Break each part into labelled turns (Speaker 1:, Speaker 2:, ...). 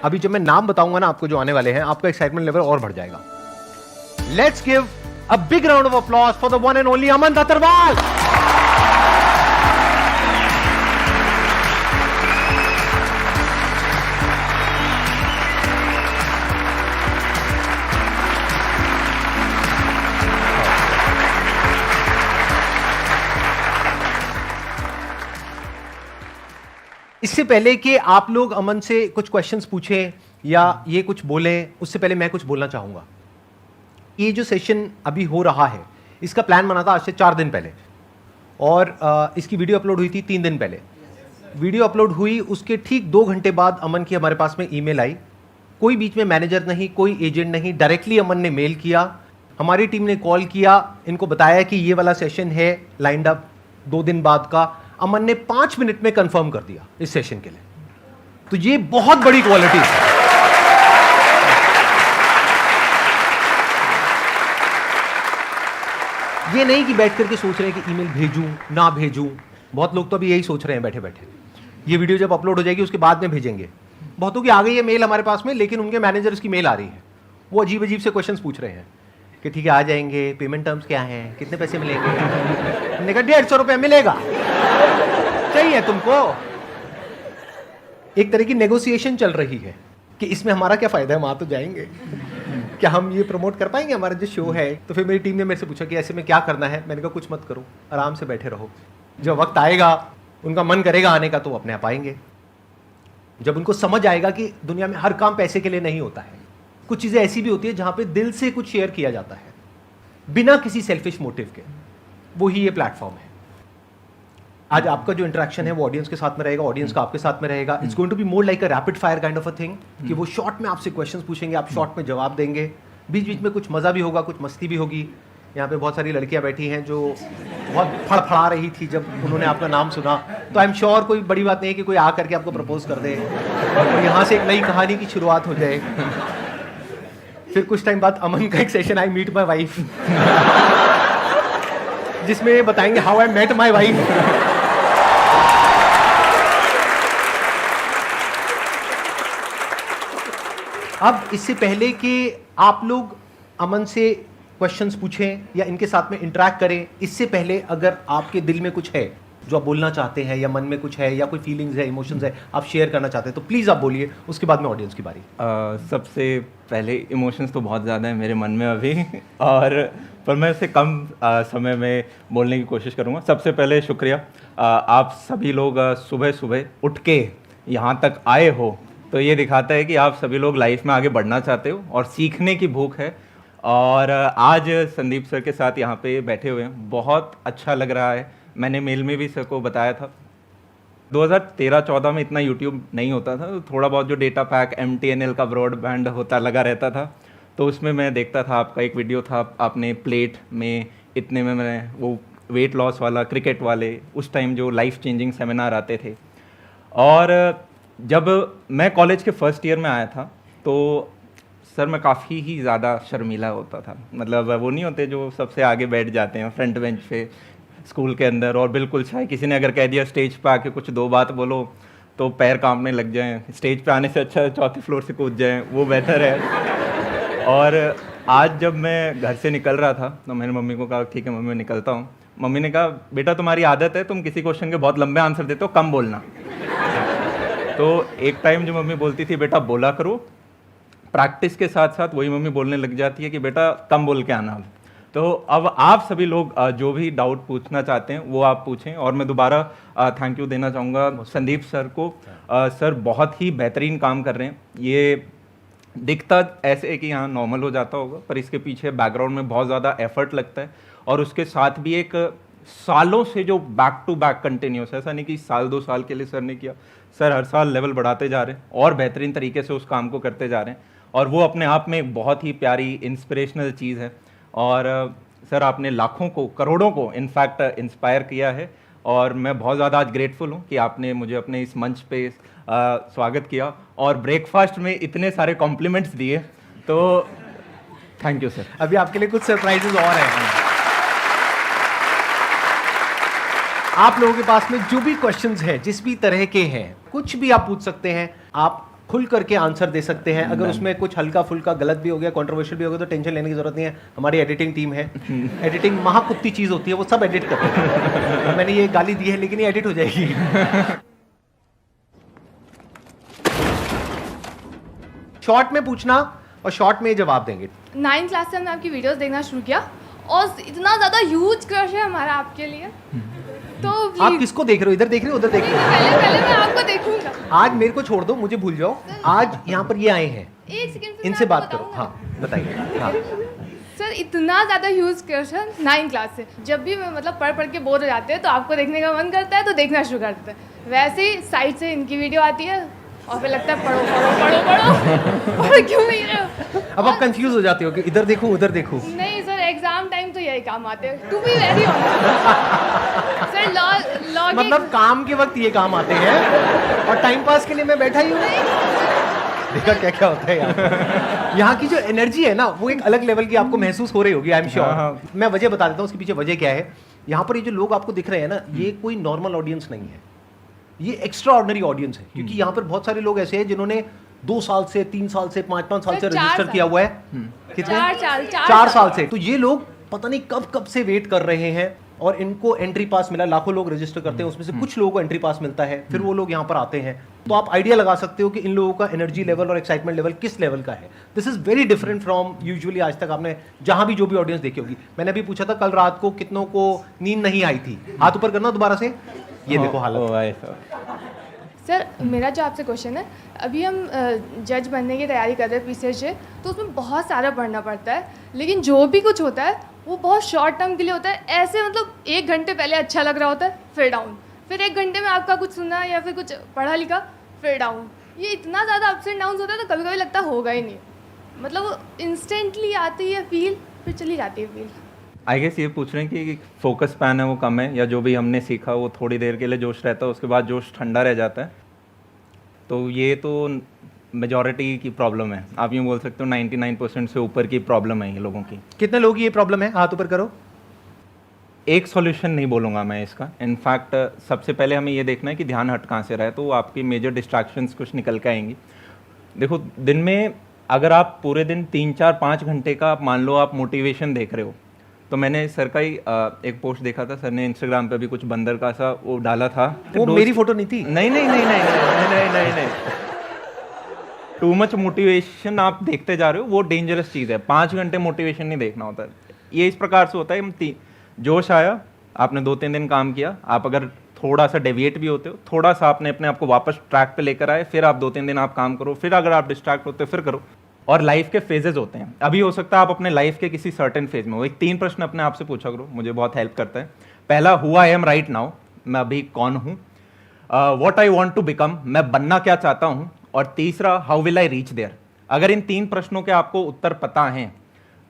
Speaker 1: अभी जब मैं नाम बताऊंगा ना आपको जो आने वाले हैं, आपका एक्साइटमेंट लेवल और बढ़ जाएगा। Let's give a big round of applause for the one and only Aman Dattarwal. इससे पहले कि आप लोग अमन से कुछ क्वेश्चंस पूछें या ये कुछ बोलें, उससे पहले मैं कुछ बोलना चाहूंगा। ये जो सेशन अभी हो रहा है, इसका प्लान बना था आज से 4 दिन पहले, और इसकी वीडियो अपलोड हुई थी 3 दिन पहले। वीडियो अपलोड हुई उसके ठीक 2 घंटे बाद अमन की हमारे पास में ईमेल आई। कोई बीच में मैनेजर नहीं, कोई एजेंट नहीं, डायरेक्टली अमन ने मेल किया, हमारी टीम ने कॉल किया, इनको बताया कि ये वाला सेशन है लाइंड अप 2 दिन बाद का। अमन ने 5 मिनट में कंफर्म कर दिया इस सेशन के लिए। तो ये बहुत बड़ी क्वालिटी है। ये नहीं कि बैठ करके सोच रहे हैं कि ईमेल भेजूं ना भेजूं। बहुत लोग तो अभी यही सोच रहे हैं बैठे बैठे। ये वीडियो जब अपलोड हो जाएगी उसके बाद में भेजेंगे। बहुतों की आ गई है मेल हमारे पास में, लेकिन उनके मैनेजर्स की मेल आ रही है, वो अजीब अजीब से क्वेश्चंस पूछ रहे हैं कि ठीक है आ जाएंगे, पेमेंट टर्म्स क्या हैं, कितने पैसे मिलेंगे। हमने कहा 150 रुपये मिलेगा, चाहिए तुमको। एक तरह की नेगोशिएशन चल रही है कि इसमें हमारा क्या फायदा है, वहां तो जाएंगे, क्या हम ये प्रमोट कर पाएंगे हमारा जो शो है। तो फिर मेरी टीम ने मेरे से पूछा कि ऐसे में क्या करना है। मैंने कहा कुछ मत करो, आराम से बैठे रहो, जब वक्त आएगा उनका मन करेगा आने का तो वो अपने आप आएंगे। जब उनको समझ आएगा कि दुनिया में हर काम पैसे के लिए नहीं होता है, कुछ चीजें ऐसी भी होती है जहां पे दिल से कुछ शेयर किया जाता है बिना किसी सेल्फिश मोटिव के, वो ही ये प्लेटफॉर्म है। आज आपका जो इंटरेक्शन है वो ऑडियंस के साथ में रहेगा, ऑडियंस का आपके साथ में रहेगा। It's going to be more like a rapid fire kind of a thing, कि वो शॉर्ट में आपसे क्वेश्चंस पूछेंगे, आप शॉर्ट में जवाब देंगे। बीच बीच में कुछ मजा भी होगा, कुछ मस्ती भी होगी। यहाँ पे बहुत सारी लड़कियां बैठी हैं जो बहुत फड़फड़ा रही थी जब उन्होंने आपका नाम सुना। तो आई एम श्योर कोई बड़ी बात नहीं है कि कोई आ करके आपको प्रपोज कर दे और यहाँ से एक नई कहानी की शुरुआत हो जाए। फिर कुछ टाइम बाद अमन का एक session I meet my wife, जिसमें बताएंगे how I met my wife. अब इससे पहले कि आप लोग अमन से क्वेश्चंस पूछें या इनके साथ में इंटरेक्ट करें, इससे पहले अगर आपके दिल में कुछ है जो आप बोलना चाहते हैं, या मन में कुछ है, या कोई फीलिंग्स है, इमोशंस है, आप शेयर करना चाहते हैं, तो प्लीज़ आप बोलिए। उसके बाद में ऑडियंस की बारी।
Speaker 2: सबसे पहले इमोशंस तो बहुत ज़्यादा हैं मेरे मन में अभी और पर मैं उसे कम समय में बोलने की कोशिश करूँगा। सबसे पहले शुक्रिया, आप सभी लोग सुबह सुबह उठ के यहाँ तक आए हो, तो ये दिखाता है कि आप सभी लोग लाइफ में आगे बढ़ना चाहते हो और सीखने की भूख है। और आज संदीप सर के साथ यहाँ पे बैठे हुए हैं, बहुत अच्छा लग रहा है। मैंने मेल में भी सर को बताया था 2013-14 में इतना यूट्यूब नहीं होता था, तो थोड़ा बहुत जो डेटा पैक MTNL का ब्रॉडबैंड होता लगा रहता था, तो उसमें मैं देखता था आपका एक वीडियो था, आपने प्लेट में इतने में मैं वो वेट लॉस वाला, क्रिकेट वाले, उस टाइम जो लाइफ चेंजिंग सेमिनार आते थे। और जब मैं कॉलेज के फर्स्ट ईयर में आया था तो सर मैं काफ़ी ही ज़्यादा शर्मीला होता था। मतलब वो नहीं होते जो सबसे आगे बैठ जाते हैं फ्रंट बेंच पे स्कूल के अंदर, और बिल्कुल शायद किसी ने अगर कह दिया स्टेज पे आके कुछ 2 बात बोलो तो पैर कांपने लग जाएं। स्टेज पे आने से अच्छा 4थे फ्लोर से कूद जाएं, वो बेहतर है। और आज जब मैं घर से निकल रहा था तो मैंने मम्मी को कहा ठीक है मम्मी मैं निकलता हूँ। मम्मी ने कहा बेटा तुम्हारी आदत है, तुम किसी क्वेश्चन के बहुत लंबे आंसर देते हो, कम बोलना। तो एक टाइम जो मम्मी बोलती थी बेटा बोला करो, प्रैक्टिस के साथ साथ वही मम्मी बोलने लग जाती है कि बेटा कम बोल के आना। तो अब आप सभी लोग जो भी डाउट पूछना चाहते हैं वो आप पूछें। और मैं दोबारा थैंक यू देना चाहूँगा संदीप सर को। सर बहुत ही बेहतरीन काम कर रहे हैं। ये दिखता ऐसे है कि यहाँ नॉर्मल हो जाता होगा, पर इसके पीछे बैकग्राउंड में बहुत ज़्यादा एफर्ट लगता है, और उसके साथ भी एक सालों से जो बैक टू बैक कंटिन्यूस है, ऐसा नहीं कि साल 2 साल के लिए सर ने किया। सर हर साल लेवल बढ़ाते जा रहे हैं और बेहतरीन तरीके से उस काम को करते जा रहे हैं, और वो अपने आप में एक बहुत ही प्यारी इंस्पिरेशनल चीज़ है। और सर आपने लाखों को, करोड़ों को इनफैक्ट इंस्पायर किया है, और मैं बहुत ज़्यादा आज ग्रेटफुल हूँ कि आपने मुझे अपने इस मंच पे स्वागत किया और ब्रेकफास्ट में इतने सारे कॉम्प्लीमेंट्स दिए, तो थैंक यू सर।
Speaker 1: अभी आपके लिए कुछ सरप्राइजेज और हैं। आप लोगों के पास में जो भी क्वेश्चंस हैं, जिस भी तरह के हैं, कुछ भी आप पूछ सकते हैं। आप खुल करके आंसर दे सकते हैं। अगर उसमें कुछ हल्का फुल्का गलत भी हो गया, कंट्रोवर्शियल भी हो गया, तो टेंशन लेने की जरूरत नहीं है, हमारी एडिटिंग टीम है। एडिटिंग महाकुत्ती चीज़ होती है, वो सब एडिट करते हैं। मैंने ये गाली दी है लेकिन ये एडिट हो जाएगी। शॉर्ट में पूछना और शॉर्ट में जवाब देंगे।
Speaker 3: 9th क्लास से हमने आपकी वीडियोस देखना शुरू किया और इतना ज़्यादा ह्यूज क्रश है हमारा आपके लिए। तो
Speaker 1: आप
Speaker 3: please,
Speaker 1: किसको देख रहे हो? इधर देख रहे हो, उधर देख रहे हो?
Speaker 3: पहले पहले मैं आपको देखूंगा।
Speaker 1: आज मेरे को छोड़ दो, मुझे भूल जाओ। आज यहाँ पर ये आए हैं,
Speaker 3: एक सेकंड से
Speaker 1: इनसे
Speaker 3: मैं
Speaker 1: बात
Speaker 3: आपको
Speaker 1: करो।
Speaker 3: बताऊंगा।
Speaker 1: हाँ बताइए। हाँ
Speaker 3: सर इतना ज़्यादा ह्यूज क्रश है 9th क्लास से। जब भी मैं मतलब पढ़ के बोर हो जाते हैं तो आपको देखने का मन करता है तो देखना शुरू करते हैं। वैसे ही साइड से इनकी वीडियो आती है और फिर लगता है पढ़ो पढ़ो पढ़ो पढ़ो पढ़ क्यों नहीं रहे हो?
Speaker 1: अब आप कंफ्यूज हो जाते हो कि इधर देखूं उधर देखूं।
Speaker 3: नहीं सर, एग्जाम टाइम तो यही काम आते हैं, to be very honest. Sir logging
Speaker 1: मतलब काम के वक्त ये काम आते हैं और टाइम पास के लिए मैं बैठा ही हूँ। देखा क्या क्या होता है यहाँ की जो एनर्जी है ना, वो एक अलग लेवल की आपको महसूस हो रही होगी, आई एम श्योर। मैं वजह बता देता हूँ उसके पीछे वजह क्या है। यहाँ पर ये जो लोग आपको दिख रहे हैं ना, ये कोई नॉर्मल ऑडियंस नहीं है, ये एक्स्ट्रा ऑर्डिनरी ऑडियंस है। क्योंकि यहाँ पर बहुत सारे लोग ऐसे हैं जिन्होंने 2 साल से 3 साल से 5 साल से
Speaker 3: सर, 4
Speaker 1: रजिस्टर
Speaker 3: साल।
Speaker 1: किया हुआ है। कितने? 4 साल से। तो ये लोग पता नहीं कब कब से वेट कर रहे हैं और इनको एंट्री पास मिला। लाखों लोग रजिस्टर करते हैं, उसमें से कुछ लोगों को एंट्री पास मिलता है, फिर वो लोग यहाँ पर आते हैं। तो आप आइडिया लगा सकते हो कि इन लोगों का एनर्जी लेवल और एक्साइटमेंट लेवल किस लेवल का है। This is very different from usually आज तक आपने जहां भी जो भी ऑडियंस देखी होगी। मैंने अभी पूछा था कल रात को कितनों को नींद नहीं आई थी, हाथ ऊपर करना दोबारा से। ये देखो हालत।
Speaker 3: सर मेरा जो आपसे क्वेश्चन है, अभी हम जज बनने की तैयारी कर रहे हैं पीसीएस से, तो उसमें बहुत सारा पढ़ना पड़ता है, लेकिन जो भी कुछ होता है वो बहुत शॉर्ट टर्म के लिए होता है। ऐसे मतलब 1 घंटे पहले अच्छा लग रहा होता है, फिर डाउन, फिर 1 घंटे में आपका कुछ सुना या फिर कुछ पढ़ा लिखा, फिर डाउन। ये इतना ज़्यादा अप्स एंड डाउन होता है तो कभी कभी लगता होगा ही नहीं, मतलब इंस्टेंटली आती है फील, फिर चली जाती है फील।
Speaker 2: आई गेस ये पूछ रहे हैं कि फोकस स्पैन है वो कम है, या जो भी हमने सीखा वो थोड़ी देर के लिए जोश रहता है, उसके बाद जोश ठंडा रह जाता है। तो ये तो मेजॉरिटी की प्रॉब्लम है, आप यूँ बोल सकते हो 99% से ऊपर की प्रॉब्लम है ये लोगों की।
Speaker 1: कितने लोगों की ये प्रॉब्लम है? हाथ ऊपर करो।
Speaker 2: एक सॉल्यूशन नहीं बोलूँगा मैं इसका। इनफैक्ट सबसे पहले हमें ये देखना है कि ध्यान हट कहाँ से रहा है, तो आपकी मेजर डिस्ट्रैक्शंस कुछ निकल के आएंगी। देखो, दिन में अगर आप पूरे दिन 3, 4, 5 घंटे का मान लो आप मोटिवेशन देख रहे हो, तो मैंने सर का ही एक पोस्ट देखा था, सर ने इंस्टाग्राम पे भी कुछ बंदर का सा वो डाला था।
Speaker 1: वो मेरी फोटो नहीं थी?
Speaker 2: नहीं नहीं नहीं नहीं नहीं नहीं नहीं नहीं। टू मच मोटिवेशन आप देखते जा रहे हो, वो डेंजरस चीज़ है। 5 घंटे मोटिवेशन नहीं देखना होता है। ये इस प्रकार से होता है, जोश आया, आपने 2-3 दिन काम किया, आप अगर थोड़ा सा डेविएट भी होते हो, थोड़ा सा आपने अपने आप को वापस ट्रैक पे लेकर आए, फिर आप 2-3 दिन आप काम करो, फिर अगर आप डिस्ट्रैक्ट होते हो फिर करो। और लाइफ के फेजेस होते हैं। अभी हो सकता है आप अपने लाइफ के किसी सर्टेन फेज में हो। एक 3 प्रश्न अपने आप से पूछा करो, मुझे बहुत हेल्प करता है। पहला, who I am right now, मैं अभी कौन हूँ। What I want to become, मैं बनना क्या चाहता हूँ। और तीसरा, how will I reach there. अगर इन 3 प्रश्नों के आपको उत्तर पता हैं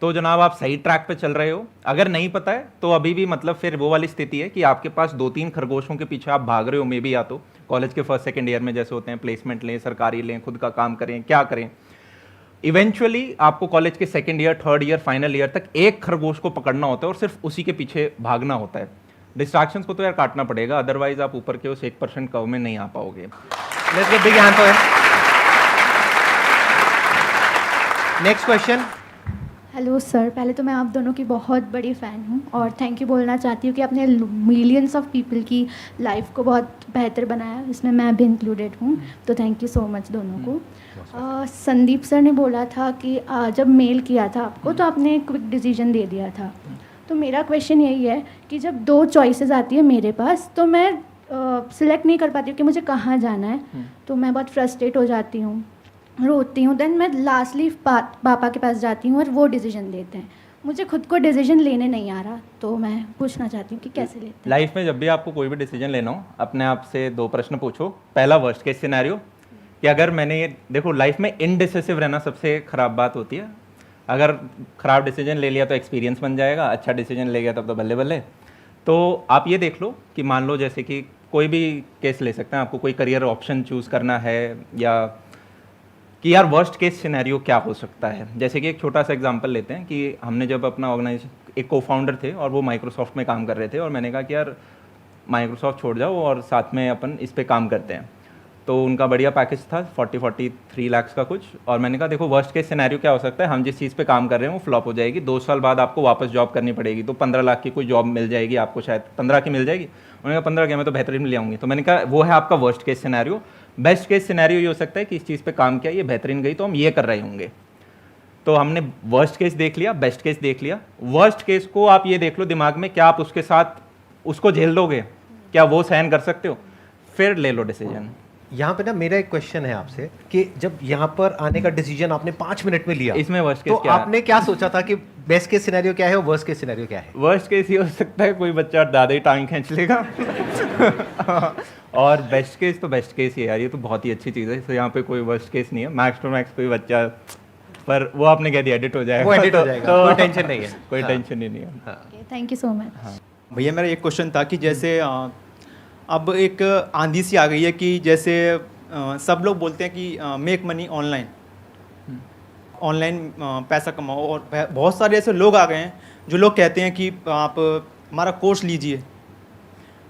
Speaker 2: तो जनाब आप सही ट्रैक पे चल रहे हो। अगर नहीं पता है तो अभी भी मतलब फिर वो वाली स्थिति है कि आपके पास 2-3 खरगोशों के पीछे आप भाग रहे हो। मे बी या तो कॉलेज के 1st-2nd ईयर में जैसे होते हैं, प्लेसमेंट लें, सरकारी लें, खुद का काम करें, क्या करें। इवेंचुअली आपको कॉलेज के 2nd year, 3rd year, final year तक एक खरगोश को पकड़ना होता है और सिर्फ उसी के पीछे भागना होता है। डिस्ट्रैक्शंस को तो यार काटना पड़ेगा, अदरवाइज आप ऊपर के उस 1% कर्व में नहीं आ पाओगे।
Speaker 1: Let's get big hand for him. Next question.
Speaker 4: Hello sir, पहले तो मैं आप दोनों की बहुत बड़ी फ़ैन हूँ और थैंक यू बोलना चाहती हूँ कि आपने मिलियंस ऑफ पीपल की लाइफ को बहुत बेहतर बनाया, इसमें मैं भी इंक्लूडेड हूँ, तो थैंक यू सो मच दोनों को। संदीप सर ने बोला था कि जब मेल किया था आपको तो आपने क्विक डिसीजन दे दिया था। तो मेरा क्वेश्चन यही है कि जब 2 चॉइसेस आती है मेरे पास तो मैं सिलेक्ट नहीं कर पाती हूँ कि मुझे कहाँ जाना है, तो मैं बहुत फ्रस्ट्रेट हो जाती हूँ, रोती हूँ। देन मैं लास्टली पापा के पास जाती हूँ और वो डिसीजन देते हैं। मुझे खुद को डिसीजन लेने नहीं आ रहा, तो मैं पूछना चाहती हूँ कि कैसे लेते हैं।
Speaker 2: लाइफ में जब भी आपको कोई भी डिसीजन लेना हो, अपने आप से 2 प्रश्न पूछो। पहला, वर्स्ट केस सिनेरियो, कि अगर मैंने ये देखो, लाइफ में इनडिसिसिव रहना सबसे खराब बात होती है। अगर खराब डिसीजन ले लिया तो एक्सपीरियंस बन जाएगा, अच्छा डिसीजन ले गया तब तो बल्ले बल्ले। तो आप ये देख लो कि मान लो जैसे कि कोई भी केस ले सकते हैं, आपको कोई करियर ऑप्शन चूज़ करना है, या कि यार वर्स्ट केस सिनेरियो क्या हो सकता है। जैसे कि एक छोटा सा एग्जांपल लेते हैं कि हमने जब अपना ऑर्गेनाइजेशन, एक को-फाउंडर थे और वो माइक्रोसॉफ्ट में काम कर रहे थे, और मैंने कहा कि यार माइक्रोसॉफ्ट छोड़ जाओ और साथ में अपन इस पे काम करते हैं। तो उनका बढ़िया पैकेज था 43 लाख का कुछ, और मैंने कहा देखो वर्स्ट केस सिनेरियो क्या हो सकता है, हम जिस चीज़ पे काम कर रहे हैं वो फ्लॉप हो जाएगी, 2 साल बाद आपको वापस जॉब करनी पड़ेगी, तो 15 लाख की कोई जॉब मिल जाएगी आपको, शायद 15 की मिल जाएगी। उन्होंने कहा 15 की मैं तो बेहतरीन ले आऊँगी। तो मैंने कहा वो है आपका worst case scenario. Best case scenario ये हो सकता है कि इस चीज़ पे काम किया, ये बेहतरीन गई तो हम ये कर रहे होंगे। तो हमने वर्स्ट केस देख लिया, बेस्ट केस देख लिया। वर्स्ट केस को आप ये देख लो दिमाग में, क्या आप उसके साथ उसको झेल दोगे, क्या वो सहन कर सकते हो, फिर ले लो डिसीजन।
Speaker 1: यहाँ पे ना मेरा एक क्वेश्चन है आपसे कि जब यहाँ पर आने का डिसीजन आपने 5 मिनट में लिया,
Speaker 2: इसमें वर्स्ट केस
Speaker 1: तो
Speaker 2: क्या है?
Speaker 1: आपने क्या सोचा था कि बेस्ट केस सिनेरियो क्या है और वर्स्ट केस सिनेरियो क्या है?
Speaker 2: वर्स्ट केस ये हो सकता है कोई बच्चा दादा ही टांग खींच लेगा और बेस्ट केस तो बेस्ट केस ही है यार, ये तो बहुत ही अच्छी चीज़ है, तो यहाँ पे कोई वर्स्ट केस नहीं है। मैक्स टू मैक्स कोई बच्चा, पर वो आपने कह दिया एडिट हो जाएगा,
Speaker 1: वो एडिट हो जाएगा,
Speaker 2: तो
Speaker 1: कोई टेंशन नहीं है।
Speaker 2: कोई
Speaker 1: हाँ।
Speaker 2: टेंशन ही नहीं है।
Speaker 4: Thank you so much.
Speaker 5: भैया मेरा एक क्वेश्चन था कि जैसे अब एक आंधी सी आ गई है कि जैसे सब लोग बोलते हैं कि मेक मनी ऑनलाइन, ऑनलाइन पैसा कमाओ, और बहुत सारे ऐसे लोग आ गए हैं जो लोग कहते हैं कि आप हमारा कोर्स लीजिए,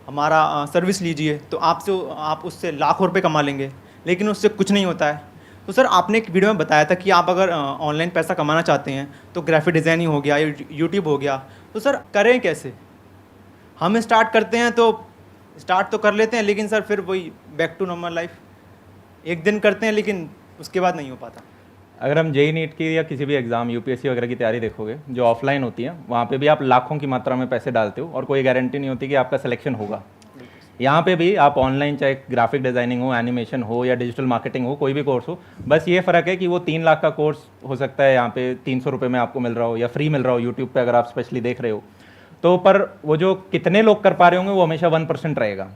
Speaker 5: हमारा सर्विस लीजिए, तो आप उससे लाखों रुपए कमा लेंगे, लेकिन उससे कुछ नहीं होता है। तो सर आपने एक वीडियो में बताया था कि आप अगर ऑनलाइन पैसा कमाना चाहते हैं तो ग्राफिक डिज़ाइनिंग हो गया, यूट्यूब हो गया, तो सर करें कैसे? हम स्टार्ट करते हैं तो स्टार्ट तो कर लेते हैं, लेकिन सर फिर वही बैक टू नॉर्मल लाइफ, एक दिन करते हैं लेकिन उसके बाद नहीं हो पाता।
Speaker 2: अगर हम जेई नीट की या किसी भी एग्जाम यूपीएससी वगैरह की तैयारी देखोगे जो ऑफलाइन होती है, वहाँ पे भी आप लाखों की मात्रा में पैसे डालते हो और कोई गारंटी नहीं होती कि आपका सिलेक्शन होगा। यहाँ पे भी आप ऑनलाइन चाहे ग्राफिक डिज़ाइनिंग हो, एनिमेशन हो या डिजिटल मार्केटिंग हो, कोई भी कोर्स हो, बस ये फ़र्क है कि वो 3 लाख का कोर्स हो सकता है यहाँ पे 300 रुपये में आपको मिल रहा हो या फ्री मिल रहा हो यूट्यूब पे अगर आप स्पेशली देख रहे हो। तो पर वो जो कितने लोग कर पा रहे होंगे वो हमेशा 1% रहेगा।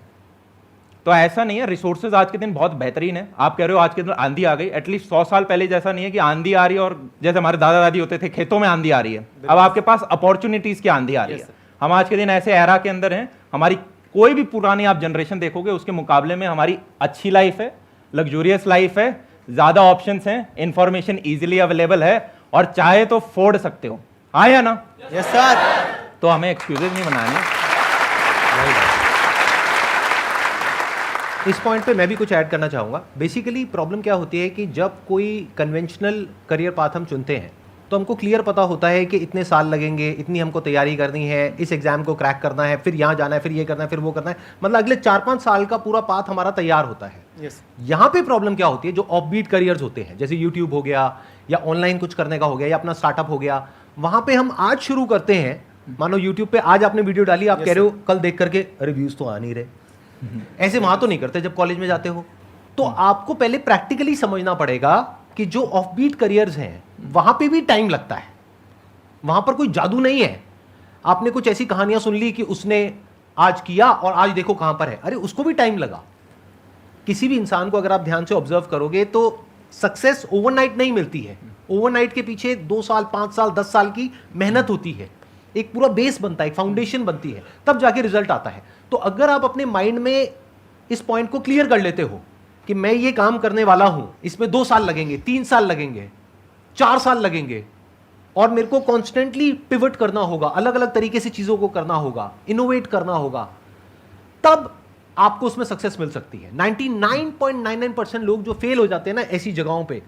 Speaker 2: तो ऐसा नहीं है, रिसोर्सेज आज के दिन बहुत बेहतरीन है। आप कह रहे हो आज के दिन आंधी आ गई, एटलीस्ट 100 साल पहले जैसा नहीं है कि आंधी आ रही है और जैसे हमारे दादा दादी होते थे खेतों में आंधी आ रही है, अब आपके पास अपॉर्चुनिटीज़ की आंधी आ रही है। हम आज के दिन ऐसे एरा के अंदर हैं, हमारी कोई भी पुरानी आप जनरेशन देखोगे उसके मुकाबले में हमारी अच्छी लाइफ है, लग्जूरियस लाइफ है, ज़्यादा ऑप्शंस हैं, इंफॉर्मेशन ईजिली अवेलेबल है और चाहे तो फोड़ सकते हो। हाँ या ना?
Speaker 5: Yes sir.
Speaker 2: तो हमें एक्सक्यूजेज नहीं बनाने।
Speaker 1: इस पॉइंट पे मैं भी कुछ ऐड करना चाहूँगा। बेसिकली प्रॉब्लम क्या होती है कि जब कोई कन्वेंशनल करियर पाथ हम चुनते हैं तो हमको क्लियर पता होता है कि इतने साल लगेंगे, इतनी हमको तैयारी करनी है, इस एग्जाम को क्रैक करना है, फिर यहाँ जाना है, फिर ये करना है, फिर वो करना है, मतलब अगले 4-5 साल का पूरा पाथ हमारा तैयार होता है।
Speaker 5: यस।
Speaker 1: यहाँ पे प्रॉब्लम क्या होती है, जो ऑफबीट करियर्स होते हैं जैसे यूट्यूब हो गया या ऑनलाइन कुछ करने का हो गया या अपना स्टार्टअप हो गया, वहाँ पे हम आज शुरू करते हैं। मानो यूट्यूब पे आज आपने वीडियो डाली, आप कह रहे हो कल देख करके रिव्यूज तो आ नहीं रहे, ऐसे वहां तो नहीं करते जब कॉलेज में जाते हो। तो आपको पहले प्रैक्टिकली समझना पड़ेगा कि जो ऑफबीट करियर्स हैं वहां पे भी टाइम लगता है, वहां पर कोई जादू नहीं है। आपने कुछ ऐसी कहानियां सुन ली कि उसने आज किया और आज देखो कहां पर है, अरे उसको भी टाइम लगा। किसी भी इंसान को अगर आप ध्यान से ऑब्जर्व करोगे तो सक्सेस ओवरनाइट नहीं मिलती है। ओवरनाइट के पीछे 2 साल, 5 साल, 10 साल की मेहनत होती है, एक पूरा बेस बनता है, एक फाउंडेशन बनती है, तब जाके रिजल्ट आता है। तो अगर आप अपने माइंड में इस पॉइंट को क्लियर कर लेते हो कि मैं ये काम करने वाला हूं, इसमें 2 साल लगेंगे, 3 साल लगेंगे, 4 साल लगेंगे, और मेरे को कॉन्स्टेंटली पिवट करना होगा, अलग अलग तरीके से चीजों को करना होगा, इनोवेट करना होगा, तब आपको उसमें सक्सेस मिल सकती है। 99.99% लोग जो फेल हो जाते हैं ना ऐसी जगहों पे,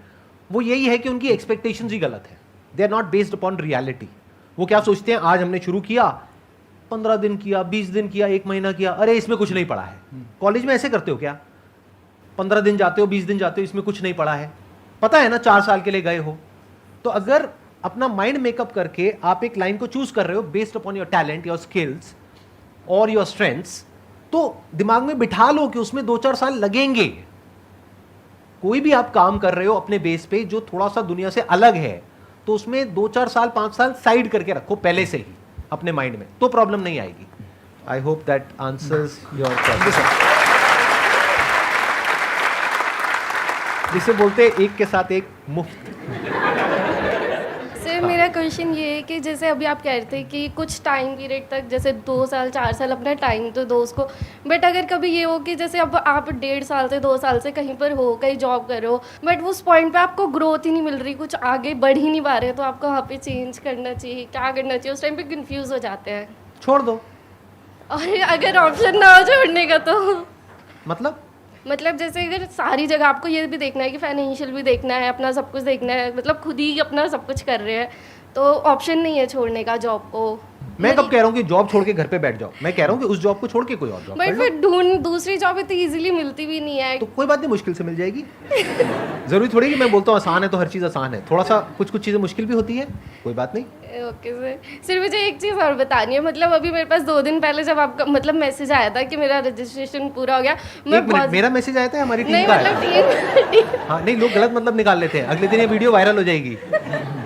Speaker 1: वो यही है कि उनकी एक्सपेक्टेशंस ही गलत है। They are not based upon reality. वो क्या सोचते हैं, आज हमने शुरू किया, 15 दिन किया, 20 दिन किया, 1 महीना किया, अरे इसमें कुछ नहीं पड़ा है। कॉलेज में ऐसे करते हो क्या? 15 दिन जाते हो, 20 दिन जाते हो, इसमें कुछ नहीं पड़ा है, पता है ना 4 साल के लिए गए हो। तो अगर अपना माइंड मेकअप करके आप एक लाइन को चूज कर रहे हो based upon your talent, your skills और योर स्ट्रेंथ्स, तो दिमाग में बिठा लो कि उसमें 2-4 साल लगेंगे। कोई भी आप काम कर रहे हो अपने बेस पे जो थोड़ा सा दुनिया से अलग है, तो उसमें 2-4 साल, 5 साल साइड करके रखो पहले से ही अपने माइंड में, तो प्रॉब्लम नहीं आएगी। I hope that answers your question. जिसे बोलते हैं एक के साथ एक मुफ्त।
Speaker 6: सर मेरा क्वेश्चन ये है कि जैसे अभी आप कह रहे थे कि कुछ टाइम पीरियड तक जैसे 2 साल 4 साल अपना टाइम तो दो उसको, बट अगर कभी ये हो कि जैसे अब आप 1.5 साल से 2 साल से कहीं पर हो, कहीं जॉब कर रहे हो, बट उस पॉइंट पे आपको ग्रोथ ही नहीं मिल रही, कुछ आगे बढ़ ही नहीं पा रहे, तो आपको वहाँ पे चेंज करना चाहिए, क्या करना चाहिए? उस टाइम पे कंफ्यूज हो जाते हैं।
Speaker 1: छोड़ दो।
Speaker 6: और अगर ऑप्शन ना हो छोड़ने का तो
Speaker 1: मतलब
Speaker 6: मतलब जैसे अगर सारी जगह आपको ये भी देखना है कि फाइनेंशियल भी देखना है, अपना सब कुछ देखना है, मतलब खुद ही अपना सब कुछ कर रहे हैं, तो ऑप्शन नहीं है छोड़ने का जॉब को।
Speaker 1: मैं कब कह रहा हूँ कि जॉब छोड़ के घर पे बैठ जाओ, मैं कह रहा हूँ कि उस जॉब को छोड़ के कोई और जॉब
Speaker 6: बट
Speaker 1: कर लो।
Speaker 6: फिर दूसरी जॉब इतनी इजीली मिलती भी नहीं है।
Speaker 1: तो कोई बात नहीं, मुश्किल से मिल जाएगी। जरूरी थोड़ी कि मैं बोलता हूँ आसान है तो हर चीज़ आसान है, थोड़ा सा कुछ चीज़ें मुश्किल भी होती है, कोई बात नहीं।
Speaker 6: ओके सर, सिर्फ मुझे एक चीज़ और बतानी है, मतलब अभी मेरे पास 2 दिन पहले जब आपका मतलब मैसेज आया था कि मेरा रजिस्ट्रेशन पूरा हो गया,
Speaker 1: एक मिनट, मेरा मैसेज आया था, हमारी टीम
Speaker 6: नहीं
Speaker 1: का
Speaker 6: मतलब
Speaker 1: है।
Speaker 6: टीम
Speaker 1: हाँ नहीं, लोग गलत मतलब निकाल लेते हैं, अगले दिन ये वीडियो वायरल हो जाएगी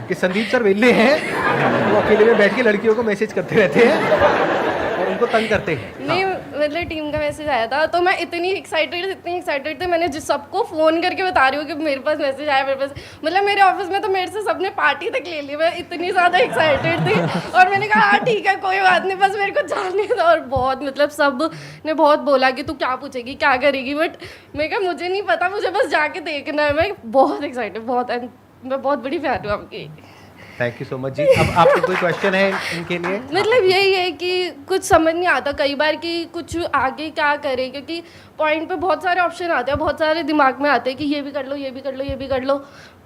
Speaker 1: कि संदीप सर वेले हैं, वो अकेले में बैठ के लड़कियों को मैसेज करते रहते हैं और उनको तंग करते हैं।
Speaker 6: नहीं मतलब टीम का मैसेज आया था, तो मैं इतनी एक्साइटेड थी, मैंने जिस सबको फ़ोन करके बता रही हूँ कि मेरे पास मैसेज आया, मेरे पास, मतलब मेरे ऑफिस में तो मेरे से सबने पार्टी तक ले ली, मैं इतनी ज़्यादा एक्साइटेड थी। और मैंने कहा हाँ ठीक है कोई बात नहीं, बस मेरे को जाने दो। और बहुत मतलब सब ने बहुत बोला कि तू क्या पूछेगी क्या करेगी, बट मैं कहा मुझे नहीं पता, मुझे बस जाके देखना है। मैं बहुत एक्साइटेड, मैं बहुत बड़ी फैन हूँ आपकी।
Speaker 1: थैंक यू सो मच जी। अब आपको कोई क्वेश्चन है इनके लिए?
Speaker 6: मतलब यही है कि कुछ समझ नहीं आता कई बार कि कुछ आगे क्या करें, क्योंकि पॉइंट पे बहुत सारे ऑप्शन आते हैं, बहुत सारे दिमाग में आते हैं कि ये भी कर लो, ये भी कर लो, ये भी कर लो,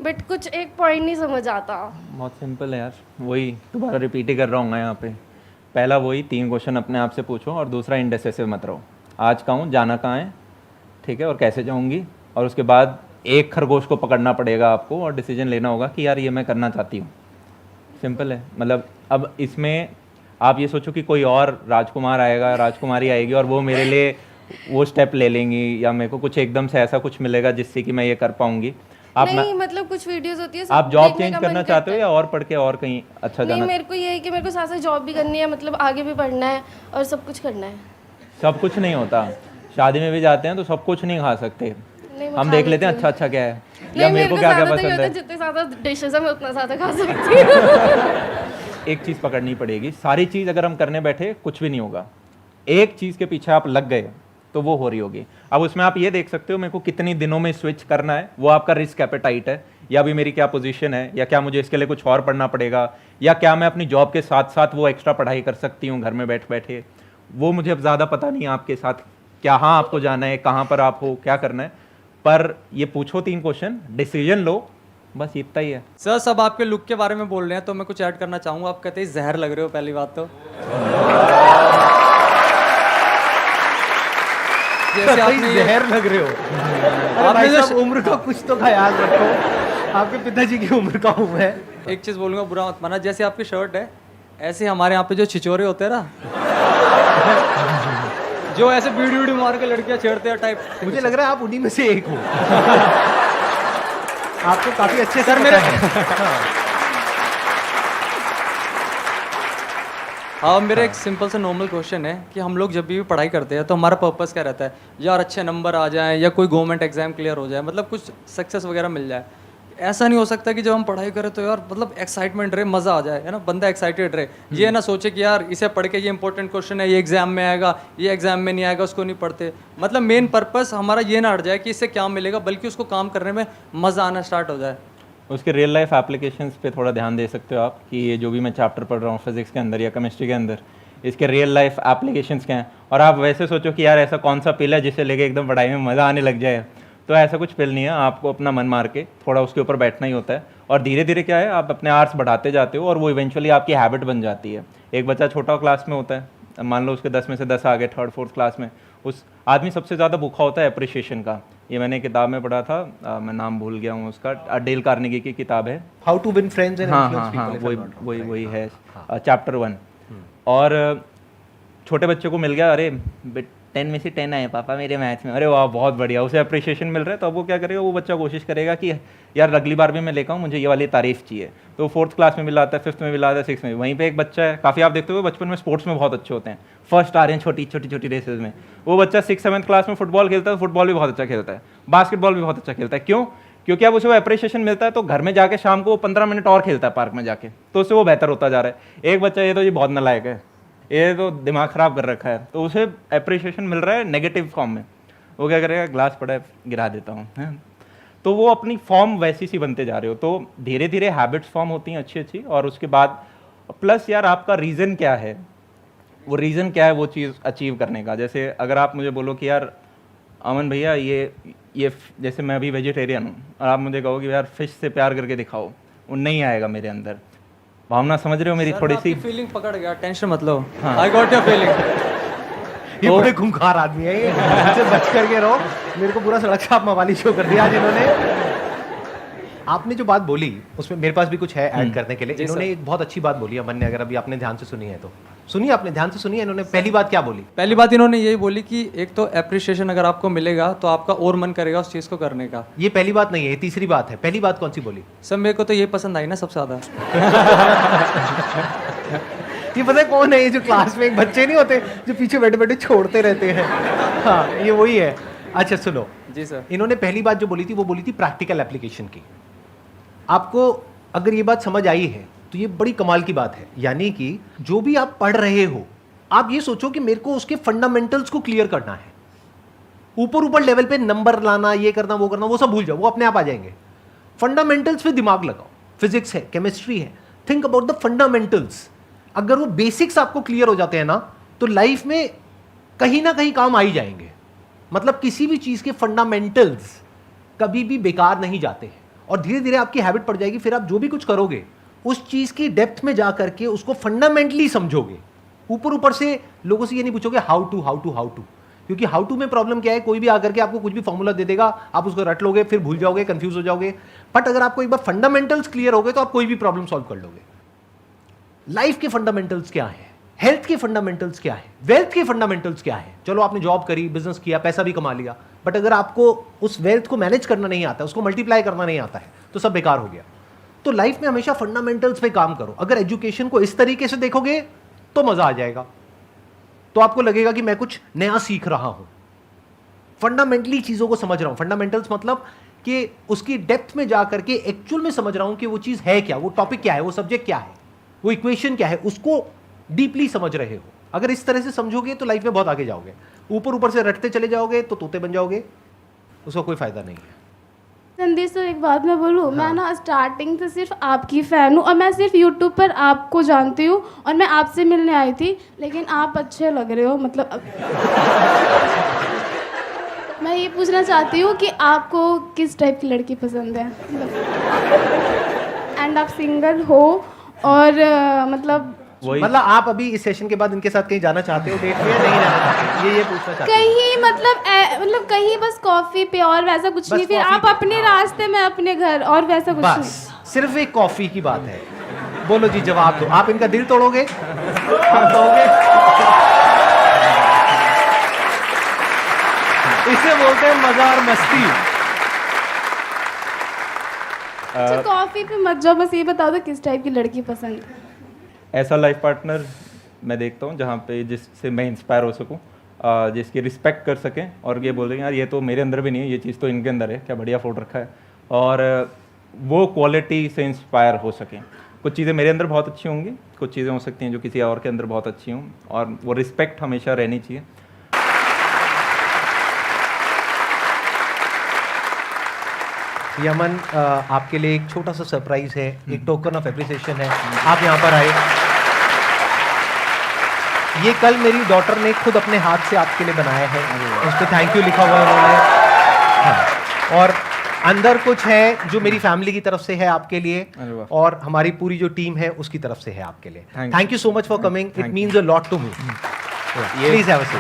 Speaker 6: बट कुछ एक पॉइंट नहीं समझ आता।
Speaker 2: बहुत सिंपल है यार, वही दोबारा रिपीट ही कर रहा हूँ यहाँ पे। पहला वही 3 क्वेश्चन अपने आप से पूछो, और दूसरा इंडेसिसिव मत रहो। आज कहाँ हूँ, जाना कहाँ है, ठीक है, और कैसे जाऊँगी, और उसके बाद एक खरगोश को पकड़ना पड़ेगा आपको और डिसीजन लेना होगा कि यार ये मैं करना चाहती हूँ। सिंपल है। मतलब अब इसमें आप ये सोचो कि कोई और राजकुमार आएगा, राजकुमारी आएगी और वो मेरे लिए वो स्टेप ले लेंगी, या मेरे को कुछ एकदम से ऐसा कुछ मिलेगा जिससे कि मैं ये कर पाऊंगी। आप
Speaker 6: नहीं मतलब कुछ वीडियोस होती है, सब
Speaker 2: आप जॉब
Speaker 6: देखने
Speaker 2: चेंज
Speaker 6: का
Speaker 2: करना
Speaker 6: मन
Speaker 2: चाहते हो
Speaker 6: करता
Speaker 2: या और पढ़ के और कहीं अच्छा
Speaker 6: है। नहीं
Speaker 2: जाना?
Speaker 6: मेरे को ये है कि मेरे को साथ साथ जॉब भी करनी है, मतलब आगे भी पढ़ना है और सब कुछ करना है।
Speaker 2: सब कुछ नहीं होता, शादी में भी जाते हैं तो सब कुछ नहीं खा सकते।
Speaker 6: नहीं, मैं
Speaker 2: हम
Speaker 6: खा
Speaker 2: देख लेते हैं
Speaker 6: लेती
Speaker 2: अच्छा अच्छा क्या है,
Speaker 6: नहीं,
Speaker 2: या मेरे को क्या क्या
Speaker 6: ज़्यादा तो ये
Speaker 2: पसंद
Speaker 6: होता
Speaker 2: है।
Speaker 6: जितने ज़्यादा डिशेज है मैं उतना ज़्यादा खा सकती हूँ।
Speaker 2: एक चीज़ पकड़नी पड़ेगी, सारी चीज़ अगर हम करने बैठे कुछ भी नहीं होगा। एक चीज़ के पीछे आप लग गए तो वो हो रही होगी। अब उसमें आप ये देख सकते हो मेरे को कितनी दिनों में स्विच करना है, वो आपका रिस्क एपेटाइट है, या भी मेरी क्या पोजीशन है, या क्या मुझे इसके लिए कुछ और पढ़ना पड़ेगा, या क्या मैं अपनी जॉब के साथ साथ वो एक्स्ट्रा पढ़ाई कर सकती हूँ घर में बैठ बैठे। वो मुझे अब ज़्यादा पता नहीं आपके साथ क्या, हाँ आपको जाना है, कहाँ पर आप हो, क्या करना है, पर ये पूछो 3 क्वेश्चन, डिसीजन लो, बस इतना ही है।
Speaker 7: सर सब आपके लुक के बारे में बोल रहे हैं तो मैं कुछ ऐड करना चाहूँगा। आप कहते हैं जहर लग रहे हो, पहली बात तो जैसे आपने
Speaker 1: जहर लग रहे हो। अरे
Speaker 7: आपने
Speaker 1: भाई
Speaker 7: जो
Speaker 1: साहब, उम्र का कुछ तो ख्याल रखो, आपके पिताजी की उम्र का हूँ मैं।
Speaker 7: एक चीज़ बोलूँगा, बुरा मत माना, जैसे आपकी शर्ट है ऐसे हमारे यहाँ पे जो छिचोरे होते हैं ना जो ऐसे बीड़ी बीड़ी मार के लड़कियाँ छेड़ते हैं टाइप,
Speaker 1: मुझे लग रहा है आप उन्हीं में से एक हो। आपको काफी अच्छे से
Speaker 7: सर
Speaker 1: पता
Speaker 7: मेरे
Speaker 1: है।
Speaker 7: हाँ मेरा एक सिंपल सा नॉर्मल क्वेश्चन है कि हम लोग जब भी पढ़ाई करते हैं तो हमारा पर्पस क्या रहता है, यार अच्छे नंबर आ जाएं या कोई गवर्नमेंट एग्जाम क्लियर हो जाए, मतलब कुछ सक्सेस वगैरह मिल जाए। ऐसा नहीं हो सकता कि जब हम पढ़ाई करें तो यार मतलब एक्साइटमेंट रहे, मज़ा आ जाए, है ना, बंदा एक्साइटेड रहे, ये ना सोचे कि यार इसे पढ़ के ये इंपॉर्टेंट क्वेश्चन है, ये एग्जाम में आएगा, ये एग्जाम में नहीं आएगा, उसको नहीं पढ़ते। मतलब मेन पर्पस हमारा ये ना हट जाए कि इससे क्या मिलेगा, बल्कि उसको काम करने में मज़ा आना स्टार्ट हो जाए।
Speaker 2: उसके रियल लाइफ एप्लीकेशंस पे थोड़ा ध्यान दे सकते हो आप कि ये जो भी मैं चैप्टर पढ़ रहा हूँ फिजिक्स के अंदर या केमिस्ट्री के अंदर, इसके रियल लाइफ एप्लीकेशंस क्या हैं। और आप वैसे सोचो कि यार ऐसा कौन सा पिल है जिसे लेके एकदम पढ़ाई में मज़ा आने लग जाए, तो ऐसा कुछ पिल नहीं है। आपको अपना मन मार के थोड़ा उसके ऊपर बैठना ही होता है, और धीरे धीरे क्या है आप अपने आवर्स बढ़ाते जाते हो और वो इवेंचुअली आपकी हैबिट बन जाती है। एक बच्चा छोटा क्लास में होता है, मान लो उसके 10 में से 10 आ गए, 3rd 4th क्लास में, उस आदमी सबसे ज़्यादा भूखा होता है अप्रिशिएशन का। ये मैंने किताब में पढ़ा था, मैं नाम भूल गया हूँ उसका, डेल कार्नेगी की किताब है,
Speaker 1: how to win friends and
Speaker 2: हाँ
Speaker 1: इन्फ्लुएंस
Speaker 2: हाँ हाँ,
Speaker 1: पीपल।
Speaker 2: वही है, चैप्टर 1। और छोटे बच्चे को मिल गया, अरे 10 में से 10 आए पापा मेरे मैथ्स में, अरे वाह बहुत बढ़िया, उसे अप्रिशिएशन मिल रहा है, तो अब वो क्या करेगा, वो बच्चा कोशिश करेगा कि यार अगली बार भी मैं लेकर आऊँ, मुझे ये वाली तारीफ चाहिए। तो 4th क्लास में भी लाता है, 5th में भी लाता है, 6th में भी। वहीं पे एक बच्चा है, काफ़ी आप देखते हो बचपन में स्पोर्ट्स में बहुत अच्छे होते हैं, फर्स्ट आ रहे हैं छोटी छोटी रेसेस में, वो बच्चा 6th 7th क्लास में फुटबॉल खेलता है, फुटबॉल भी बहुत अच्छा खेलता है, बास्केटबॉल भी बहुत अच्छा खेलता है। क्यों? क्योंकि अब उसे वो अप्रिशिएशन मिलता है, तो घर में जाके शाम को वो 15 मिनट और खेलता है पार्क में जाके, तो उससे वो बेहतर होता जा रहा है। एक बच्चा ये तो ये बहुत नालायक है, ये तो दिमाग ख़राब कर रखा है, तो उसे अप्रिशिएशन मिल रहा है नेगेटिव फॉर्म में, वो क्या करेगा, ग्लास पड़ा है गिरा देता हूँ, है। तो वो अपनी फॉर्म वैसी सी बनते जा रहे हो। तो धीरे धीरे हैबिट्स फॉर्म होती हैं अच्छी अच्छी, और उसके बाद प्लस यार आपका रीज़न क्या है, वो रीज़न क्या है वो चीज़ अचीव करने का। जैसे अगर आप मुझे बोलो कि यार अमन भैया ये जैसे मैं अभी वेजिटेरियन हूँ और आप मुझे कहो कि यार फिश से प्यार करके दिखाओ, वो नहीं आएगा मेरे अंदर। भावना समझ रहे हो मेरी थोड़ी सी?
Speaker 7: फीलिंग पकड़ गया, टेंशन मत लो।
Speaker 2: हाँ।
Speaker 7: I got your feeling.
Speaker 1: ये बड़े खूंखार आदमी है, ये इनसे बच करके रहो। मेरे को पूरा सड़क छाप मवाली शो कर दिया आज इन्होंने। आपने जो बात बोली उसमें मेरे पास भी कुछ है ऐड करने के लिए। इन्होंने एक बहुत अच्छी बात बोली अमन ने, अगर अभी आपने ध्यान से सुनी है तो सुनिए, आपने ध्यान से सुनिए। इन्होंने पहली बात क्या बोली?
Speaker 7: पहली बात इन्होंने यही बोली कि एक तो अप्रिशिएशन अगर आपको मिलेगा तो आपका और मन करेगा उस चीज़ को करने का।
Speaker 1: ये पहली बात नहीं है, ये तीसरी बात है। पहली बात कौन सी बोली?
Speaker 7: सर मेरे को तो ये पसंद आई ना सबसे ज़्यादा।
Speaker 1: ये पता है कौन है? ये जो क्लास में एक बच्चे नहीं होते जो पीछे बैठे बैठे छोड़ते रहते हैं, हाँ ये वही है। अच्छा सुनो
Speaker 7: जी सर।
Speaker 1: इन्होंने पहली बात जो बोली थी वो बोली थी प्रैक्टिकल एप्लीकेशन की। आपको अगर ये बात समझ आई है तो ये बड़ी कमाल की बात है। यानी कि जो भी आप पढ़ रहे हो आप ये सोचो कि मेरे को उसके फंडामेंटल्स को क्लियर करना है। ऊपर ऊपर लेवल पे नंबर लाना, ये करना वो सब भूल जाओ, वो अपने आप आ जाएंगे। फंडामेंटल्स पे दिमाग लगाओ। फिजिक्स है, केमिस्ट्री है, थिंक अबाउट द फंडामेंटल्स। अगर वो बेसिक्स आपको क्लियर हो जाते हैं ना तो लाइफ में कहीं ना कहीं काम आ ही जाएंगे। मतलब किसी भी चीज के फंडामेंटल्स कभी भी बेकार नहीं जाते हैं और धीरे धीरे आपकी हैबिट पड़ जाएगी। फिर आप जो भी कुछ करोगे उस चीज की डेप्थ में जा करके उसको फंडामेंटली समझोगे। ऊपर ऊपर से लोगों से ये नहीं पूछोगे हाउ टू, क्योंकि हाउ टू में प्रॉब्लम क्या है, कोई भी आकर के आपको कुछ भी फॉर्मूला दे देगा, आप उसको रट लोगे, फिर भूल जाओगे, कंफ्यूज हो जाओगे। बट अगर आपको एक बार फंडामेंटल्स क्लियर हो गए तो आप कोई भी प्रॉब्लम सॉल्व कर लोगे। लाइफ के फंडामेंटल्स क्या है, हेल्थ के फंडामेंटल्स क्या है, वेल्थ के फंडामेंटल्स क्या है। चलो आपने जॉब करी, बिजनेस किया, पैसा भी कमा लिया, बट अगर आपको उस वेल्थ को मैनेज करना नहीं आता, उसको मल्टीप्लाई करना नहीं आता है तो सब बेकार हो गया। तो लाइफ में हमेशा फंडामेंटल्स पे काम करो। अगर एजुकेशन को इस तरीके से देखोगे तो मजा आ जाएगा, तो आपको लगेगा कि मैं कुछ नया सीख रहा हूं, फंडामेंटली चीजों को समझ रहा हूं। फंडामेंटल्स मतलब कि उसकी डेप्थ में जाकर के एक्चुअल में समझ रहा हूं कि वो चीज है क्या, वो टॉपिक क्या है, वो सब्जेक्ट क्या है, वो इक्वेशन क्या है, उसको डीपली समझ रहे हो। अगर इस तरह से समझोगे तो लाइफ में बहुत आगे जाओगे। ऊपर ऊपर से रटते चले जाओगे तो तोते बन जाओगे, उसका कोई फायदा नहीं है।
Speaker 8: संदेश सर एक बात मैं बोलूँ, मैं ना स्टार्टिंग से सिर्फ आपकी फ़ैन हूँ और मैं सिर्फ यूट्यूब पर आपको जानती हूँ और मैं आपसे मिलने आई थी, लेकिन आप अच्छे लग रहे हो। मतलब मैं ये पूछना चाहती हूँ कि आपको किस टाइप की लड़की पसंद है, एंड आप सिंगल हो और मतलब
Speaker 1: आप अभी इस सेशन के बाद इनके साथ कहीं जाना चाहते हो डेट पे या नहीं जाना चाहते? ये पूछना चाहते हो?
Speaker 8: कहीं मतलब कहीं बस कॉफ़ी पे और वैसा कुछ नहीं, फिर आप अपने रास्ते में अपने घर और वैसा कुछ नहीं।
Speaker 1: बस सिर्फ एक कॉफी की बात है। बोलो जी, जवाब दो। आप इनका दिल तोड़ोगे? इसे बोलते हैं मजा और मस्ती।
Speaker 8: अच्छा कॉफ़ी पे मत जाओ, बस ये बता दो किस टाइप की लड़की पसंद है।
Speaker 2: ऐसा लाइफ पार्टनर मैं देखता हूँ जहाँ पे जिससे मैं इंस्पायर हो सकूँ, जिसकी रिस्पेक्ट कर सकें और ये बोलेंगे यार ये तो मेरे अंदर भी नहीं है, ये चीज़ तो इनके अंदर है, क्या बढ़िया फोटो रखा है, और वो क्वालिटी से इंस्पायर हो सकें। कुछ चीज़ें मेरे अंदर बहुत अच्छी होंगी, कुछ चीज़ें हो सकती हैं जो किसी और के अंदर बहुत अच्छी हों, और वो रिस्पेक्ट हमेशा रहनी चाहिए।
Speaker 1: यमन, आपके लिए एक छोटा सा सरप्राइज है, एक टोकन ऑफ एप्रिसिएशन है। आप यहाँ पर आए, ये कल मेरी डॉटर ने खुद अपने हाथ से आपके लिए बनाया है, उस पर थैंक यू लिखा हुआ है उन्होंने। हाँ। और अंदर कुछ है जो मेरी फैमिली की तरफ से है आपके लिए, और हमारी पूरी जो टीम है उसकी तरफ से है आपके लिए। Thank you so much for coming, it means a lot to me. Please have a seat.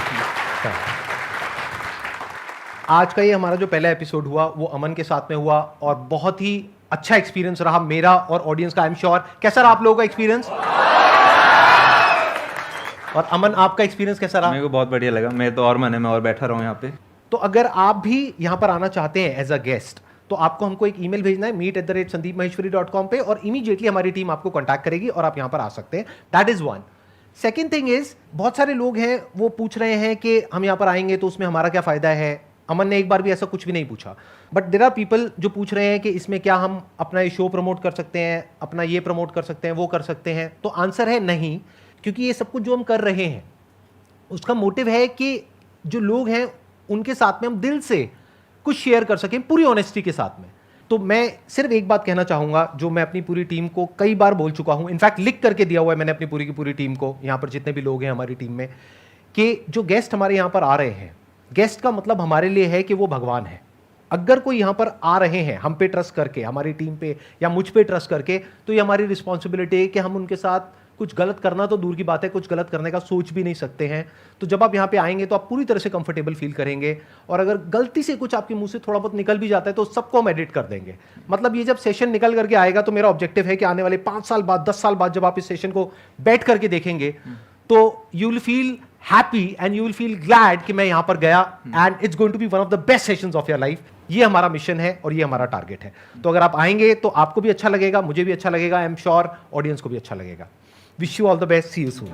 Speaker 1: आज का ये हमारा जो पहला एपिसोड हुआ वो अमन के साथ में हुआ और बहुत ही अच्छा एक्सपीरियंस रहा मेरा और ऑडियंस का। I am sure. कैसा रहा आप लोगों का एक्सपीरियंस? और अमन, आपका एक्सपीरियंस कैसा रहा?
Speaker 2: मेरे को बहुत बढ़िया लगा, मैं तो और मन है, मैं और बैठा रहूँ यहाँ पे।
Speaker 1: तो अगर आप भी यहाँ पर आना चाहते हैं एज अ गेस्ट तो आपको हमको एक ईमेल भेजना है meet@sandeepmaheshwari.com पे, और इमीडिएटली हमारी टीम आपको कॉन्टैक्ट करेगी और आप यहाँ पर आ सकते हैं। That is one. Second thing is, बहुत सारे लोग हैं वो पूछ रहे हैं कि हम यहाँ पर आएंगे तो उसमें हमारा क्या फायदा है। अमन ने एक बार भी ऐसा कुछ भी नहीं पूछा, बट देयर आर पीपल जो पूछ रहे हैं कि इसमें क्या हम अपना ये शो प्रमोट कर सकते हैं, अपना ये प्रमोट कर सकते हैं, वो कर सकते हैं। तो आंसर है नहीं, क्योंकि ये सब कुछ जो हम कर रहे हैं उसका मोटिव है कि जो लोग हैं उनके साथ में हम दिल से कुछ शेयर कर सकें पूरी ऑनेस्टी के साथ में। तो मैं सिर्फ एक बात कहना चाहूँगा जो मैं अपनी पूरी टीम को कई बार बोल चुका हूँ, इनफैक्ट लिख करके दिया हुआ है मैंने अपनी पूरी की पूरी टीम को, यहाँ पर जितने भी लोग हैं हमारी टीम में, कि जो गेस्ट हमारे यहाँ पर आ रहे हैं गेस्ट का मतलब हमारे लिए है कि वो भगवान है। अगर कोई यहाँ पर आ रहे हैं हम पे ट्रस्ट करके, हमारी टीम पे या मुझ पे ट्रस्ट करके, तो ये हमारी रिस्पॉन्सिबिलिटी है कि हम उनके साथ कुछ गलत करना तो दूर की बात है, कुछ गलत करने का सोच भी नहीं सकते हैं। तो जब आप यहाँ पे आएंगे तो आप पूरी तरह से कंफर्टेबल फील करेंगे, और अगर गलती से कुछ आपके मुंह से थोड़ा बहुत निकल भी जाता है तो सबको हम एडिट कर देंगे। मतलब ये जब सेशन निकल करके आएगा तो मेरा ऑब्जेक्टिव है कि आने वाले 5 साल बाद, 10 साल बाद जब आप इस सेशन को बैठ करके देखेंगे तो you will feel happy and you will feel glad कि मैं यहाँ पर गया and it's going to be one of the best sessions of your life. ये हमारा मिशन है और ये हमारा टारगेट है। तो अगर आप आएंगे तो आपको भी अच्छा लगेगा, मुझे भी अच्छा लगेगा, आई एम श्योर ऑडियंस को भी अच्छा लगेगा। Wish you all the best, see you soon.